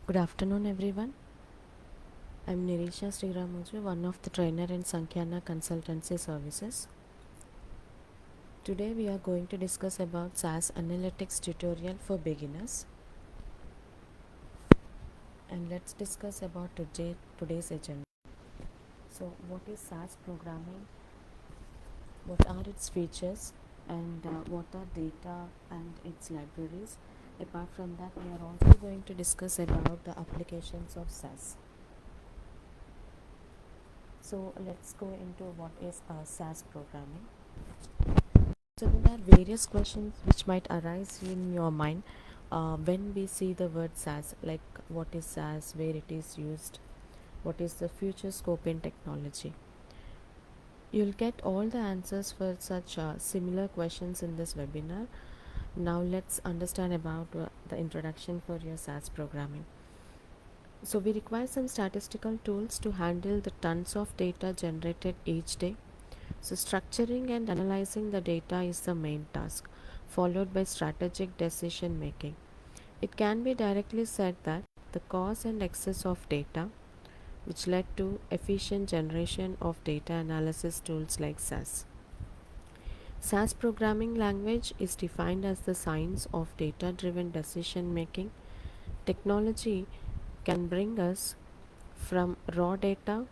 Good afternoon, everyone. I'm Nirisha Sriramuju, one of the trainer in Sankyana Consultancy Services. Today we are going to discuss about SAS Analytics tutorial for beginners. And let's discuss about today's agenda. So, what is SAS programming? What are its features? And what are data and its libraries? Apart from that, we are also going to discuss about the applications of SAS. So, let's go into what is SAS programming. So there are various questions which might arise in your mind when we see the word SaaS, like what is SaaS, where it is used, what is the future scope in technology. You'll get all the answers for such similar questions in this webinar. Now let's understand about the introduction for your SaaS programming. So we require some statistical tools to handle the tons of data generated each day. So, structuring and analyzing the data is the main task, followed by strategic decision making. It can be directly said that the cause and excess of data, which led to efficient generation of data analysis tools like SAS. SAS programming language is defined as the science of data driven decision making. Technology can bring us from raw data.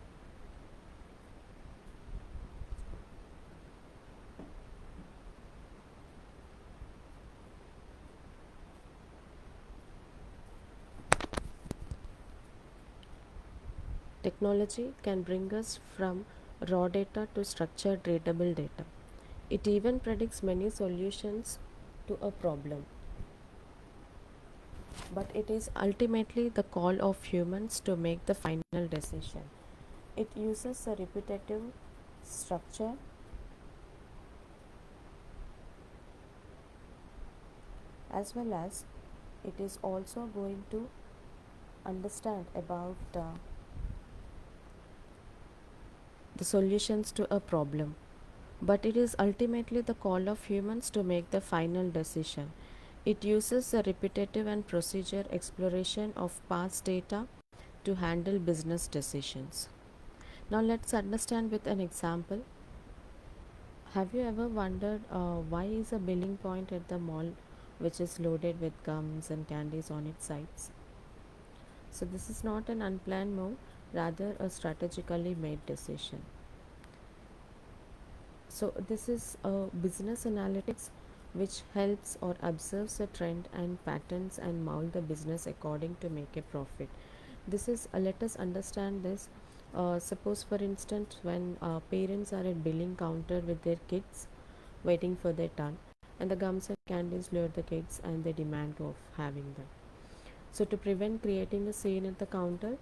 Technology can bring us from raw data to structured readable data. It even predicts many solutions to a problem. But it is ultimately the call of humans to make the final decision. It uses a repetitive structure as well as it is also going to understand about the solutions to a problem. But it is ultimately the call of humans to make the final decision. It uses the repetitive and procedure exploration of past data to handle business decisions. Now let's understand with an example. Have you ever wondered why is a billing point at the mall which is loaded with gums and candies on its sides? So this is not an unplanned move, rather a strategically made decision. So this is a business analytics which helps or observes a trend and patterns and mold the business according to make a profit. This is let us understand this. Suppose for instance when parents are at billing counter with their kids waiting for their turn, and the gums and candies lure the kids and they demand of having them. So to prevent creating a scene at the counter,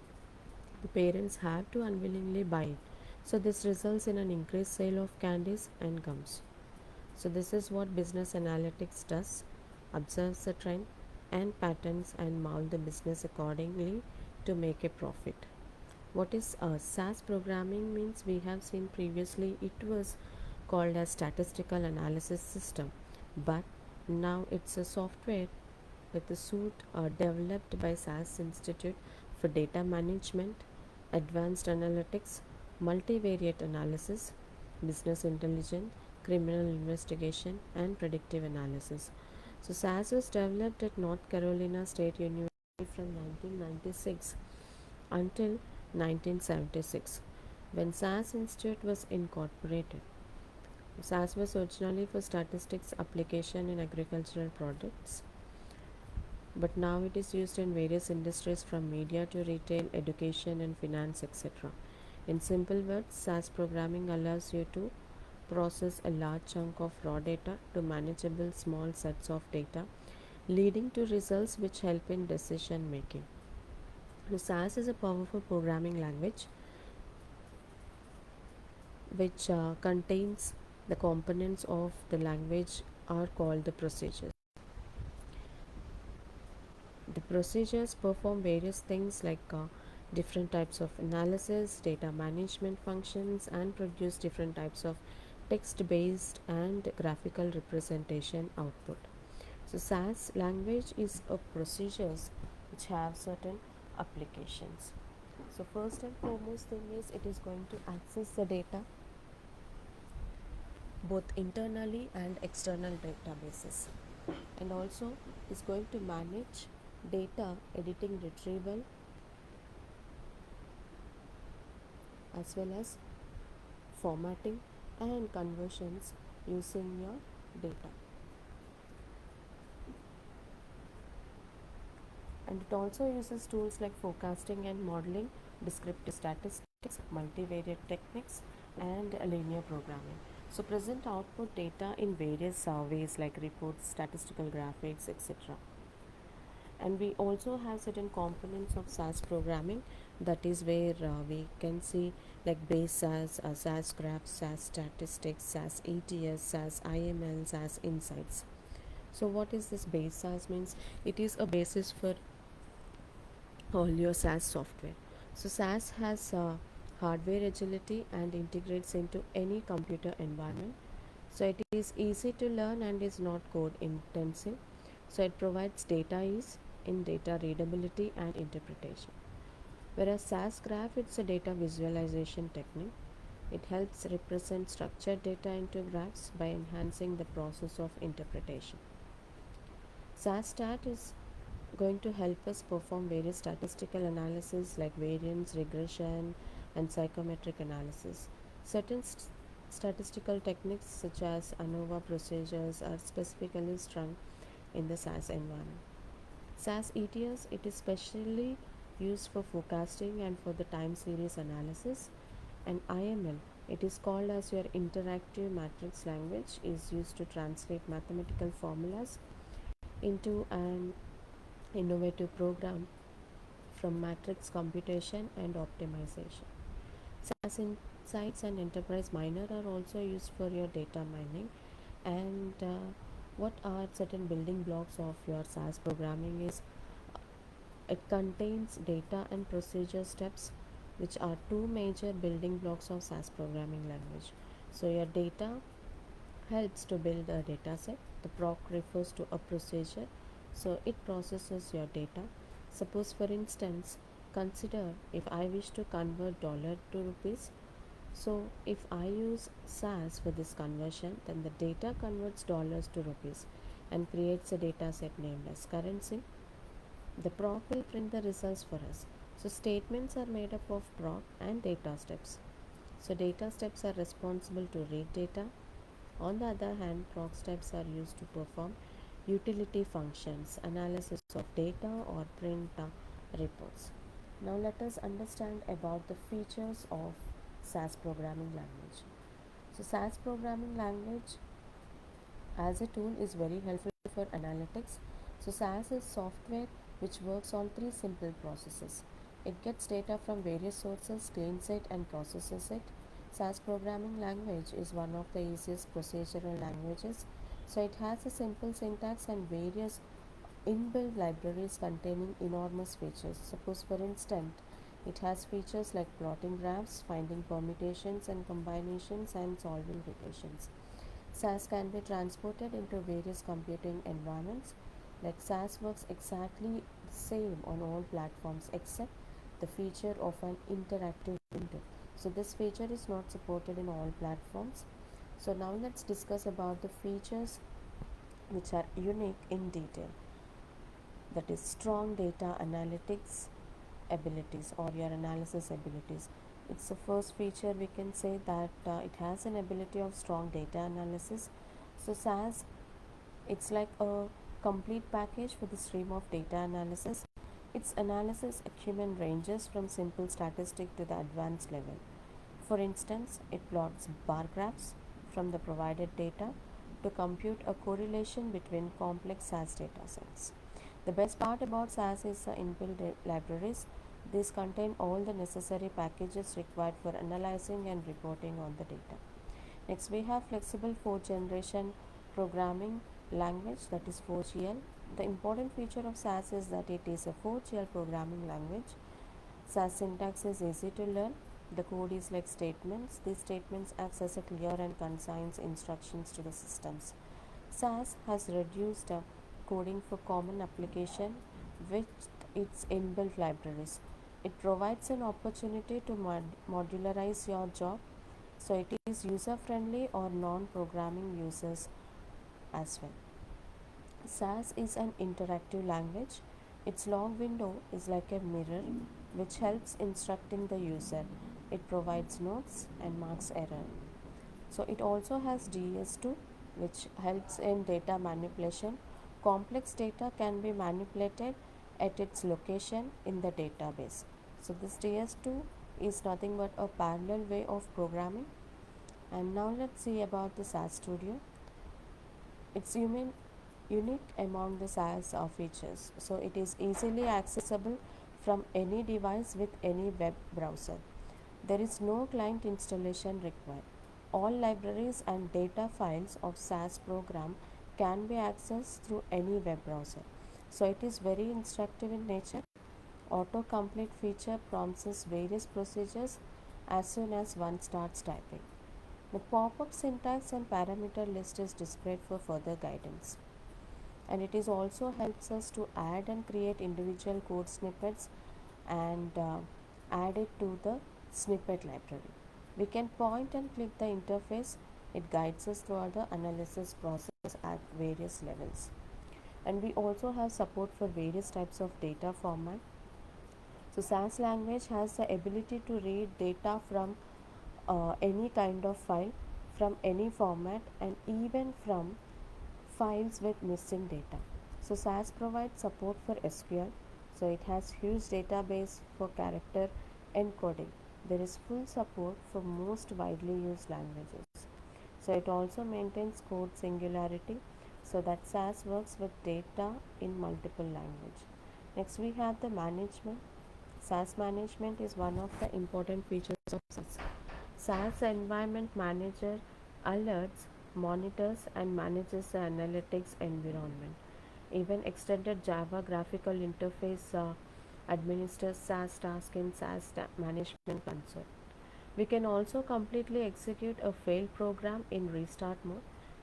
the parents have to unwillingly buy it. So this results in an increased sale of candies and gums. So this is what business analytics does, observes the trend and patterns and mold the business accordingly to make a profit. What is SAS programming means we have seen previously it was called as statistical analysis system, but now it's a software with a suite developed by SAS Institute for Data Management, Advanced Analytics, Multivariate Analysis, Business Intelligence, Criminal Investigation, and Predictive Analysis. So SAS was developed at North Carolina State University from 1996 until 1976 when SAS Institute was incorporated. SAS was originally for statistics application in agricultural products, but now it is used in various industries from media to retail, education, and finance, etc. In simple words, SAS programming allows you to process a large chunk of raw data to manageable small sets of data, leading to results which help in decision making. So SAS is a powerful programming language which contains the components of the language are called the procedures. The procedures perform various things like different types of analysis, data management functions, and produce different types of text based and graphical representation output. So SAS language is a procedures which have certain applications. So first and foremost thing is it is going to access the data both internally and external databases, and also is going to manage data editing, retrieval, as well as formatting and conversions using your data. And it also uses tools like forecasting and modeling, descriptive statistics, multivariate techniques, and linear programming. So present output data in various ways like reports, statistical graphics, etc. And we also have certain components of SAS programming, that is where we can see like base SAS, SAS graphs, SAS statistics, SAS ETS, SAS IML, SAS insights. So what is this base SAS means? It is a basis for all your SAS software. So SAS has hardware agility and integrates into any computer environment. So it is easy to learn and is not code intensive. So it provides data ease in data readability and interpretation. Whereas SAS graph, it's a data visualization technique. It helps represent structured data into graphs by enhancing the process of interpretation. SAS stat is going to help us perform various statistical analysis like variance, regression, and psychometric analysis. Certain statistical techniques such as ANOVA procedures are specifically strung in the SAS environment. SAS ETS, it is specially used for forecasting and for the time series analysis. And IML, it is called as your interactive matrix language, is used to translate mathematical formulas into an innovative program from matrix computation and optimization. SAS Insights and Enterprise Miner are also used for your data mining. And what are certain building blocks of your SAS programming is it contains data and procedure steps, which are two major building blocks of SAS programming language. So your data helps to build a data set. The proc refers to a procedure, so it processes your data. Suppose, for instance, consider if I wish to convert dollar to rupees. So if I use SAS for this conversion, then the data converts dollars to rupees and creates a data set named as currency. The proc will print the results for us. So statements are made up of proc and data steps. So data steps are responsible to read data. On the other hand, proc steps are used to perform utility functions, analysis of data, or print reports. Now let us understand about the features of SAS programming language. So SAS programming language as a tool is very helpful for analytics. So SAS is software which works on three simple processes. It gets data from various sources, cleans it, and processes it. SAS programming language is one of the easiest procedural languages. So it has a simple syntax and various inbuilt libraries containing enormous features. Suppose, for instance, it has features like plotting graphs, finding permutations and combinations, and solving regressions. SAS can be transported into various computing environments. Like SAS works exactly the same on all platforms except the feature of an interactive window. So this feature is not supported in all platforms. So now let's discuss about the features which are unique in detail. That is strong data analytics abilities or your analysis abilities. It's the first feature. We can say that it has an ability of strong data analysis. So SAS, it's like a complete package for the stream of data analysis. Its analysis acumen ranges from simple statistic to the advanced level. For instance, it plots bar graphs from the provided data to compute a correlation between complex SAS data sets. The best part about SAS is the inbuilt libraries. These contain all the necessary packages required for analyzing and reporting on the data. Next, we have flexible fourth generation programming language, that is 4GL. The important feature of SAS is that it is a 4GL programming language. SAS syntax is easy to learn. The code is like statements. These statements act as a clear and concise instructions to the systems. SAS has reduced coding for common application with its inbuilt libraries. It provides an opportunity to modularize your job, so it is user friendly or non programming users as well. SAS is an interactive language. Its long window is like a mirror which helps instructing the user. It provides notes and marks error. So it also has DS2 which helps in data manipulation. Complex data can be manipulated at its location in the database. So this DS2 is nothing but a parallel way of programming. And now let's see about the SAS Studio. It's unique among the SAS features. So it is easily accessible from any device with any web browser. There is no client installation required. All libraries and data files of SAS program can be accessed through any web browser. So it is very instructive in nature. Autocomplete feature prompts various procedures as soon as one starts typing. The pop-up syntax and parameter list is displayed for further guidance. And it is also helps us to add and create individual code snippets and add it to the snippet library. We can point and click the interface. It guides us throughout the analysis process at various levels. And we also have support for various types of data format. So SAS language has the ability to read data from any kind of file, from any format, and even from files with missing data. So SAS provides support for SQL. So it has huge database for character encoding. There is full support for most widely used languages. So it also maintains code singularity so that SAS works with data in multiple languages. Next we have the management. SAS management is one of the important features of SAS. SAS Environment Manager alerts, monitors, and manages the analytics environment. Even extended Java graphical interface administers SAS tasks in SAS management console. We can also completely execute a failed program in restart mode,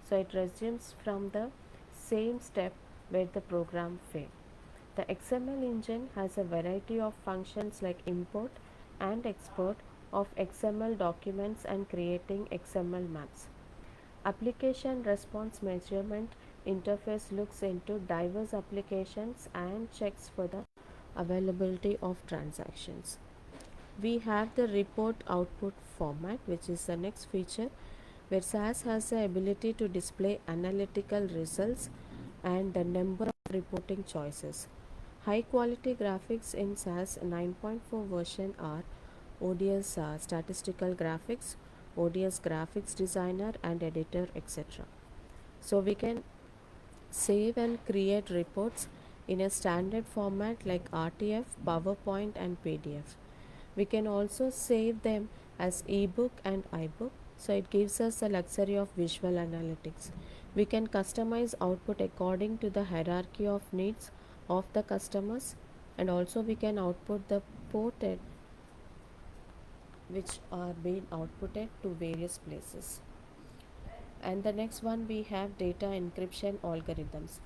so it resumes from the same step where the program failed. The XML engine has a variety of functions like import and export of XML documents and creating XML maps. Application response measurement interface looks into diverse applications and checks for the availability of transactions. We have the report output format, which is the next feature where SAS has the ability to display analytical results and the number of reporting choices. High quality graphics in SAS 9.4 version are ODS statistical graphics, ODS graphics designer and editor, etc. So we can save and create reports in a standard format like RTF, PowerPoint and PDF. We can also save them as ebook and iBook, so it gives us the luxury of visual analytics. We can customize output according to the hierarchy of needs of the customers, and also we can output the ported which are being outputted to various places. And the next one we have data encryption algorithms.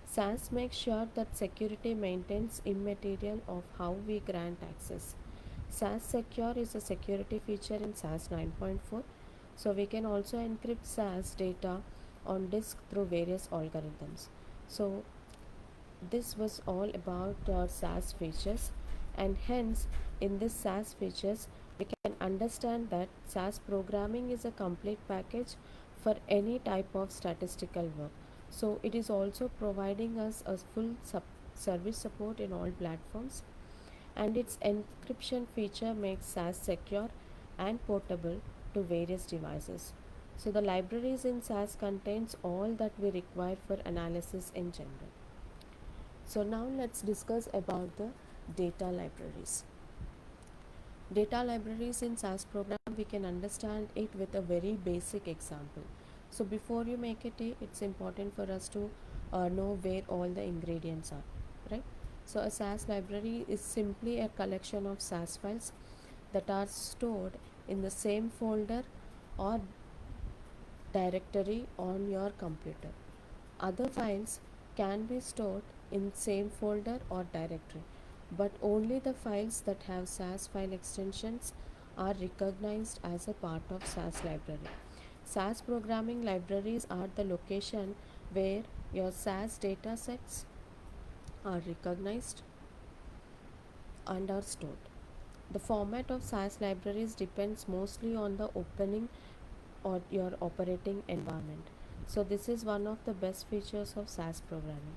SAS makes sure that security maintains immaterial of how we grant access. SAS Secure is a security feature in SAS 9.4. So we can also encrypt SAS data on disk through various algorithms. So this was all about our SAS features, and hence in this SAS features we can understand that SAS programming is a complete package for any type of statistical work. So it is also providing us a full service support in all platforms, and its encryption feature makes SAS secure and portable to various devices. So the libraries in SAS contains all that we require for analysis in general. So now let's discuss about the data libraries. Data libraries in SAS program, we can understand it with a very basic example. So before you make it, it's important for us to know where all the ingredients are, right? So a SAS library is simply a collection of SAS files that are stored in the same folder or directory on your computer. Other files can be stored in same folder or directory. but only the files that have SAS file extensions are recognized as a part of SAS library. SAS programming libraries are the location where your SAS datasets are recognized and are stored. The format of SAS libraries depends mostly on the opening or your operating environment. So this is one of the best features of SAS programming.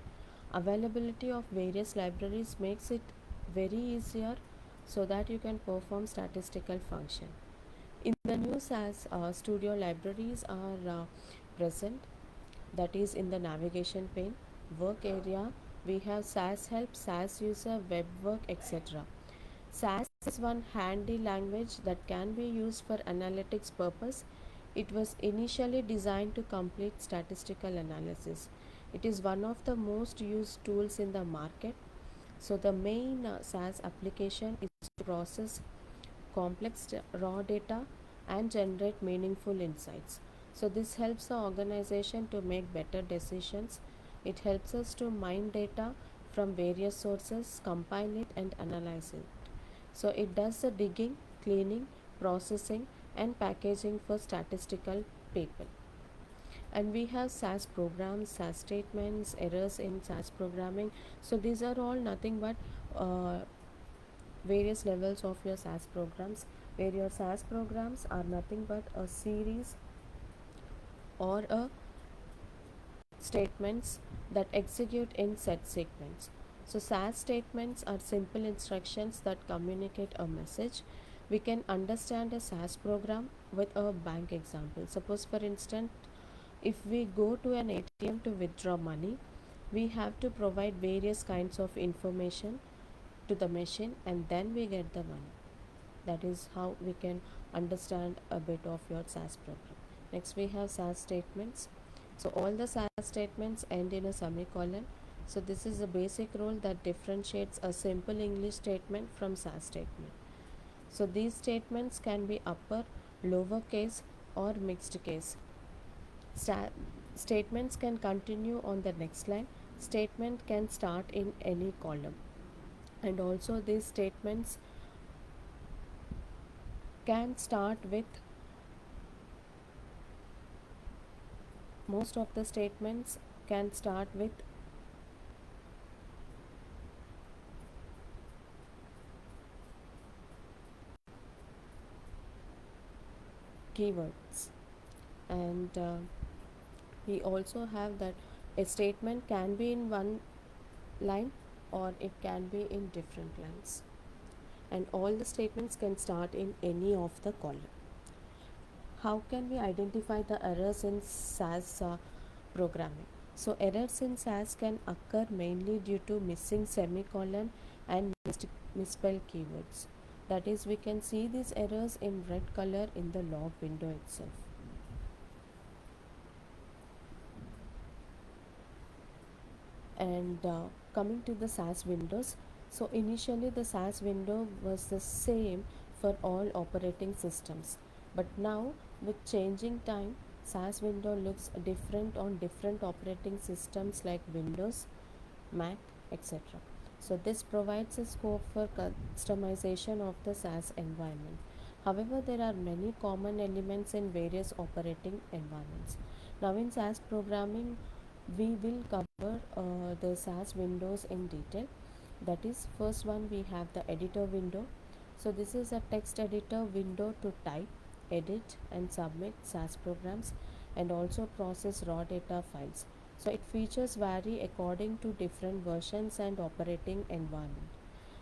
Availability of various libraries makes it very easier so that you can perform statistical function. In the new SAS studio libraries are present, that is in the navigation pane, work area, we have SAS help, SAS user, web work, etc. SAS is one handy language that can be used for analytics purpose. It was initially designed to complete statistical analysis. It is one of the most used tools in the market. So the main SAS application is to process complex raw data and generate meaningful insights. So this helps the organization to make better decisions. It helps us to mine data from various sources, compile it and analyze it. So it does the digging, cleaning, processing and packaging for statistical people. And we have SAS programs, SAS statements, errors in SAS programming. So these are all nothing but various levels of your SAS programs, where your SAS programs are nothing but a series or a statements that execute in set sequence. So SAS statements are simple instructions that communicate a message. We can understand a SAS program with a bank example. Suppose for instance, if we go to an ATM to withdraw money, we have to provide various kinds of information to the machine and then we get the money. That is how we can understand a bit of your SAS program. Next we have SAS statements. So all the SAS statements end in a semicolon. So this is a basic rule that differentiates a simple English statement from SAS statement. So these statements can be upper, lower case or mixed case. Statements can continue on the next line. Statement can start in any column. And also these statements can start with, most of the statements can start with keywords. And we also have that a statement can be in one line or it can be in different lines, and all the statements can start in any of the column. How can we identify the errors in SAS programming? So errors in SAS can occur mainly due to missing semicolon and misspelled keywords. That is, we can see these errors in red color in the log window itself. And coming to the SAS windows, so initially the SAS window was the same for all operating systems, but now with changing time, SAS window looks different on different operating systems like Windows, Mac, etc. So this provides a scope for customization of the SAS environment. However, there are many common elements in various operating environments. Now in SAS programming, we will cover the SAS windows in detail. That is, first one we have the editor window. So this is a text editor window to type, edit and submit SAS programs and also process raw data files. So it features vary according to different versions and operating environment.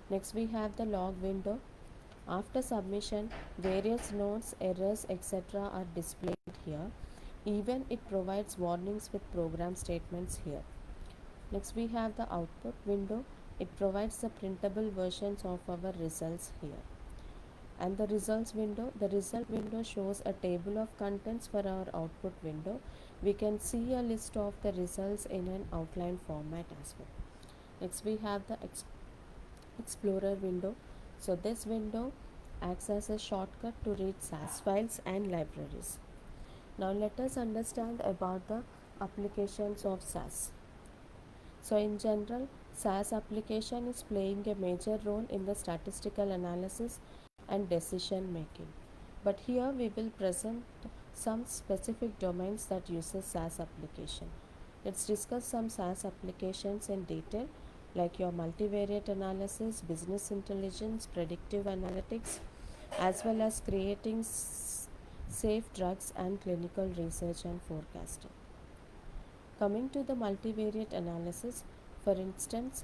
Next we have the log window. After submission, various notes, errors, etc. are displayed here. Even it provides warnings with program statements here. Next we have the output window. It provides the printable versions of our results here. And the results window, the result window shows a table of contents for our output window. We can see a list of the results in an outline format as well. Next we have the explorer window. So this window acts as a shortcut to read SAS files and libraries. Now let us understand about the applications of SAS. So in general, SAS application is playing a major role in the statistical analysis and decision making. But here we will present some specific domains that uses SAS application. Let's discuss some SAS applications in detail, like your multivariate analysis, business intelligence, predictive analytics, as well as creating safe drugs and clinical research and forecasting. Coming to the multivariate analysis, for instance,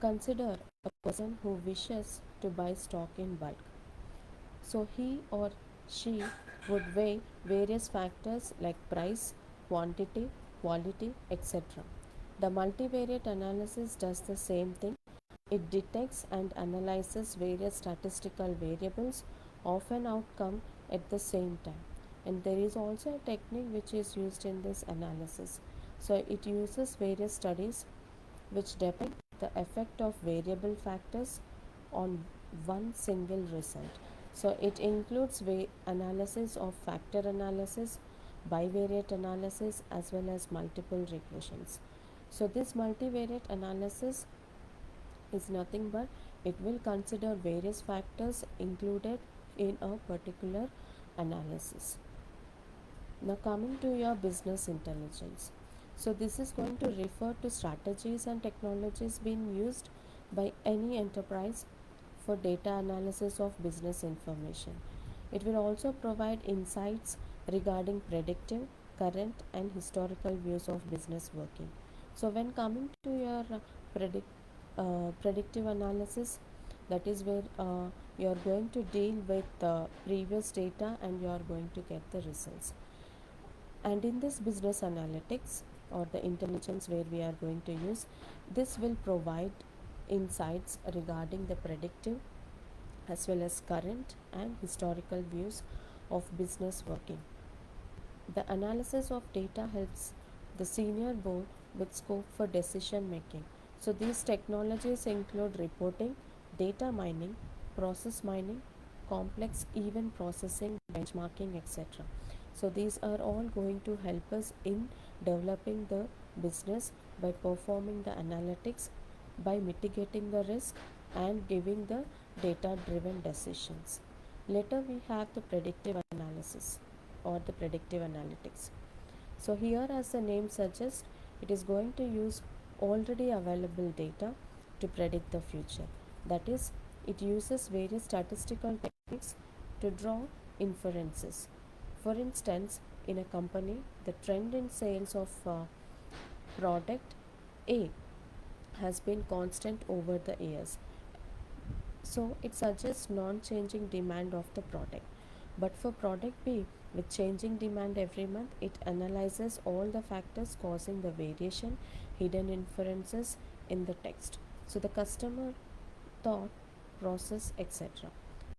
consider a person who wishes to buy stock in bulk. So he or she would weigh various factors like price, quantity, quality, etc. The multivariate analysis does the same thing. It detects and analyzes various statistical variables of an outcome at the same time. And there is also a technique which is used in this analysis. So it uses various studies which depict the effect of variable factors on one single result. So it includes analysis of factor analysis, bivariate analysis, as well as multiple regressions. So this multivariate analysis is nothing but it will consider various factors included in a particular analysis. Now coming to your business intelligence. So this is going to refer to strategies and technologies being used by any enterprise for data analysis of business information. It will also provide insights regarding predictive, current and historical views of business working. So when coming to your predictive analysis, that is where you are going to deal with previous data and you are going to get the results. And in this business analytics or the intelligence where we are going to use, this will provide insights regarding the predictive as well as current and historical views of business working. The analysis of data helps the senior board with scope for decision making. So these technologies include reporting, data mining, process mining, complex event processing, benchmarking, etc. So these are all going to help us in developing the business by performing the analytics, by mitigating the risk and giving the data driven decisions. Later we have the predictive analysis or the predictive analytics. So here, as the name suggests, it is going to use already available data to predict the future. That is, it uses various statistical techniques to draw inferences. For instance, in a company, the trend in sales of product A has been constant over the years. So it suggests non-changing demand of the product. But for product B, with changing demand every month, it analyzes all the factors causing the variation, hidden inferences in the text. So the customer thought, process, etc.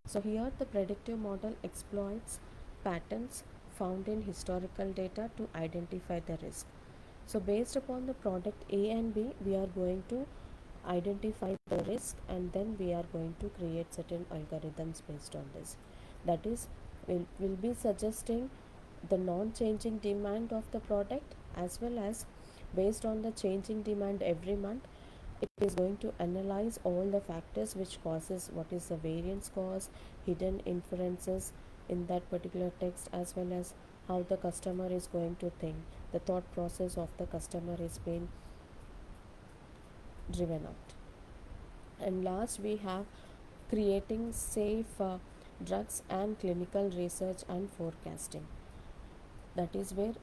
So here the predictive model exploits patterns found in historical data to identify the risk. So based upon the product A and B, we are going to identify the risk and then we are going to create certain algorithms based on this. That is, we'll be suggesting the non-changing demand of the product as well as based on the changing demand every month, it is going to analyze all the factors which causes what is the variance cause, hidden inferences in that particular text, as well as how the customer is going to think, the thought process of the customer is being driven out. And last we have creating safe drugs and clinical research and forecasting. That is where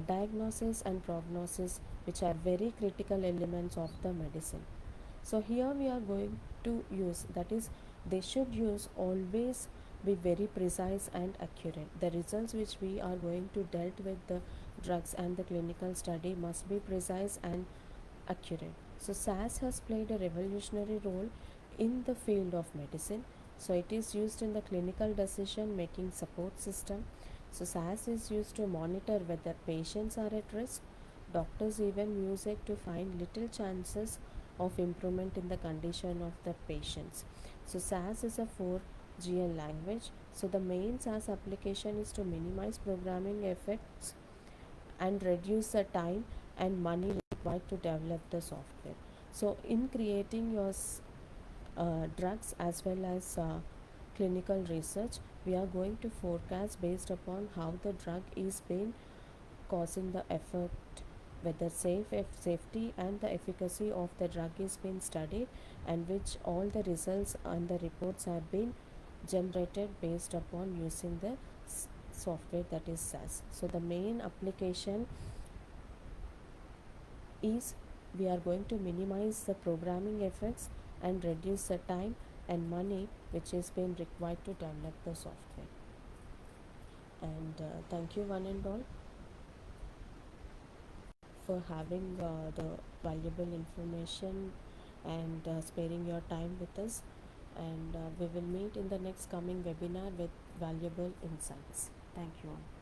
diagnosis and prognosis, which are very critical elements of the medicine. So here we are going to use, that is, they should use always be very precise and accurate. The results which we are going to dealt with the drugs and the clinical study must be precise and accurate. So SAS has played a revolutionary role in the field of medicine. So it is used in the clinical decision making support system. So SAS is used to monitor whether patients are at risk. Doctors even use it to find little chances of improvement in the condition of the patients. So SAS is a 4GL language. So the main SAS application is to minimize programming effects and reduce the time and money required to develop the software. So in creating your drugs as well as clinical research, we are going to forecast based upon how the drug is being causing the effect, whether safety and the efficacy of the drug is being studied, and which all the results and the reports have been generated based upon using the software, that is SAS. So the main application is we are going to minimize the programming effects and reduce the time and money which is being required to develop the software. And thank you one and all for having the valuable information and sparing your time with us. And we will meet in the next coming webinar with valuable insights. Thank you all.